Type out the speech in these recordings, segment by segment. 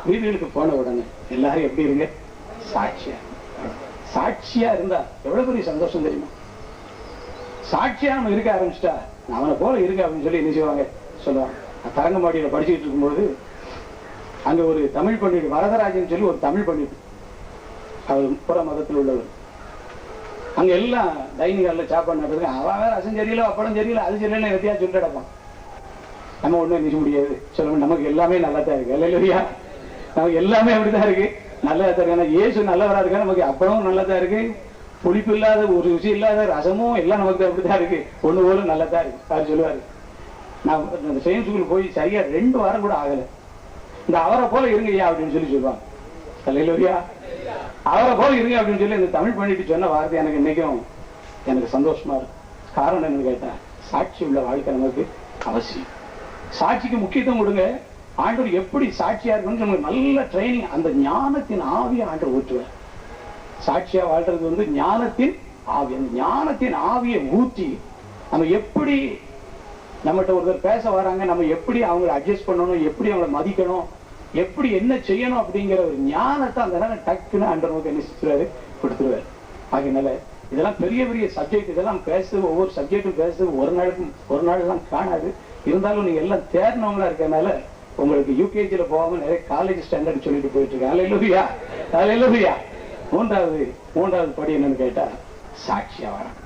வீடுகளுக்கு போன உடனே எல்லாரும் எப்படி இருங்க, சாட்சியா. சாட்சியா இருந்தா எவ்வளவு பெரிய சந்தோஷம் தெரியுமா? சாட்சியா நம்ம இருக்க ஆரம்பிச்சிட்டா அவனை போல இருக்க அப்படின்னு சொல்லி என்ன செய்வாங்க சொல்லுவாங்க. தரங்கம்பாடியில படிச்சுட்டு இருக்கும்போது அங்க ஒரு தமிழ் பண்டிட் வரதராஜன் சொல்லி ஒரு தமிழ் பண்டிட், அவர் புற மதத்தில் உள்ளவர். அங்க எல்லாம் டைனிங் ஹால்ல சாப்பாடு நடக்குது. அவன் வேற அசம் சரியில்லை, அப்படம் சரியில்லை, அது சரியில்லை, எதையா சொல்லிட்டு கிடப்பான். நம்ம ஒண்ணும் நிச்சய முடியாது. சொல்லுங்க, நமக்கு எல்லாமே நல்லா தான் இருக்கு. இல்லையா, நமக்கு எல்லாமே அப்படிதான் இருக்கு, நல்லா தான் இருக்கு. ஆனா இயேசு நல்லவரா இருக்கா, நமக்கு அப்பளமும் நல்லா தான் இருக்கு, புளிப்பு இல்லாத ஒரு ருசி இல்லாத ரசமும் எல்லாம் நமக்கு அப்படிதான் இருக்கு, ஒண்ணு போல நல்லா தான் இருக்கு. அவர் சொல்லுவாரு, நான் அந்த சயின்ஸ் ஸ்கூல் போய் சரியா 2 வாரம் கூட ஆகல, இந்த அவரை போல இருங்கய்யா அப்படின்னு சொல்லி சொல்லுவாங்க. இல்லையா, அவரை போல இருங்க அப்படின்னு சொல்லி இந்த தமிழ் பண்ணிட்டு சொன்ன வார்த்தை எனக்கு இன்னைக்கும் எனக்கு சந்தோஷமா இருக்கு. காரணம் என்னன்னு கேட்டா, சாட்சி உள்ள வாழ்க்கை நமக்கு அவசியம். சாட்சிக்கு முக்கியத்துவம் கொடுங்க. ஆண்டவர் எப்படி சாட்சியா இருக்கணும் நமக்கு நல்ல ட்ரைனிங், அந்த ஞானத்தின் ஆவியை ஆண்டவர் ஊற்றுவார். சாட்சியா வாழ்றது வந்து ஞானத்தின் ஆவி. அந்த ஞானத்தின் ஆவியை ஊற்றி நம்ம எப்படி நம்மகிட்ட ஒருத்தர் பேச வராங்க, நம்ம எப்படி அவங்களை அட்ஜஸ்ட் பண்ணணும், எப்படி அவங்களை மதிக்கணும், எப்படி என்ன செய்யணும் அப்படிங்கிற ஒரு ஞானத்தை அந்த நேரம் டக்குன்னு ஆண்டவர் நமக்கு என்ன செஞ்சுருவாரு, கொடுத்துருவாரு. ஆகையினால இதெல்லாம் பெரிய பெரிய சப்ஜெக்ட், இதெல்லாம் பேசுறது ஒவ்வொரு சப்ஜெக்டும் பேசுறது ஒரு நாள் எல்லாம் காணாது. இருந்தாலும் நீங்க எல்லாம் தேர்ந்தவங்களா இருக்கனால உங்களுக்கு யூகேஜில போகாம நிறைய காலேஜ் ஸ்டாண்டர்ட் சொல்லிட்டு போயிட்டு இருக்காங்க. அல்லேலூயா, அல்லேலூயா. மூன்றாவது படி என்னன்னு கேட்டா, சாட்சியா வாழணும்.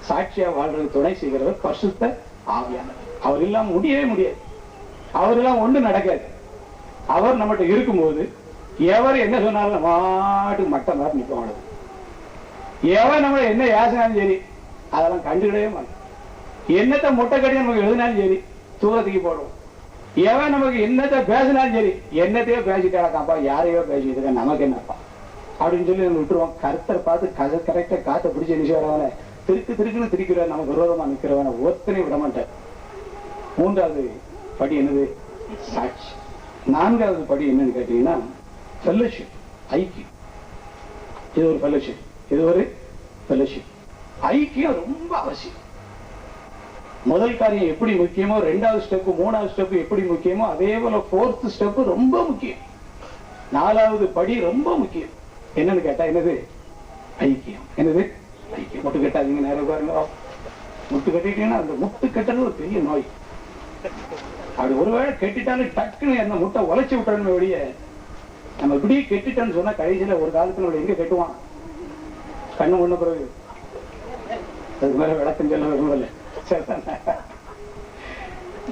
சாட்சியா வாழ்றது துணை செய்கிறவர் பரிசுத்த ஆவியானவர். அவர் இல்லாம முடியவே முடியாது. அவர் எல்லாம் ஒண்ணு நடக்காது. அவர் நம்மகிட்ட இருக்கும்போது எவர் என்ன சொன்னாலும் மாட்டு மட்ட மாதிரி நிற்கும். எவன் நம்ம என்ன யாசினாலும் சரி அதெல்லாம் கண்டுக்கிடவே மாட்டோம். என்னத்தை முட்டை கட்டி நமக்கு எழுதினாலும் சரி தூரத்துக்கு போடுவோம். எவன் நமக்கு என்னத்தை பேசினாலும் சரி, என்னத்தையோ பேசிட்டாக்காப்பா, யாரையோ பேசிட்டு நமக்கு என்னப்பா அப்படின்னு சொல்லி நம்ம விட்டுருவோம். கருத்தரை பார்த்து கரெக்டா காத்த பிடிச்சி நிச்சயவரவன திருக்குன்னு திரிக்கிற நமக்கு விரோதமா நிற்கிறவன ஒத்தனை விட மாட்டார். 3வது படி என்னது, சாட்சி. 4வது படி என்னன்னு கேட்டீங்கன்னா, ஃபெல்லோஷிப், ஐக்கியம். இது ஒரு ஃபெல்லோஷிப், இது ஒரு ஃபெல்லோஷிப். ஐக்கியம் ரொம்ப அவசியம். முதல் காரியம் எப்படி முக்கியமோ, 2வது ஸ்டெப் 3வது ஸ்டெப் எப்படி முக்கியமோ, அதே போல 4th ஸ்டெப் ரொம்ப முக்கியம். 4வது படி ரொம்ப முக்கியம். என்னன்னு கேட்டா என்னது, ஐக்கியம். என்னது, ஐக்கியம். முட்டு கட்டாதீங்க, நேரம் பாருங்க. முட்டு கட்டிட்டீங்கன்னா அந்த முட்டு கட்டது ஒரு பெரிய நோய். அப்படி ஒருவேளை கெட்டிட்டாலும் டக்குன்னு அந்த முட்டை உழைச்சி விட்டோன்னு வெளிய நம்ம இப்படி கெட்டிட்டோன்னு சொன்னா கடைசியில ஒரு காலத்துல எங்க கெட்டுவான், கண்ணு ஒண்ணு பிறகு. அதுக்கு மேல விளக்கம் சொல்ல விரும்பல.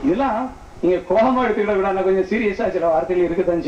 இதெல்லாம் நீங்க கோபமா எடுத்துக்கிட்ட கூட கொஞ்சம் சீரியஸா சில வார்த்தைகள் இருக்குதான்.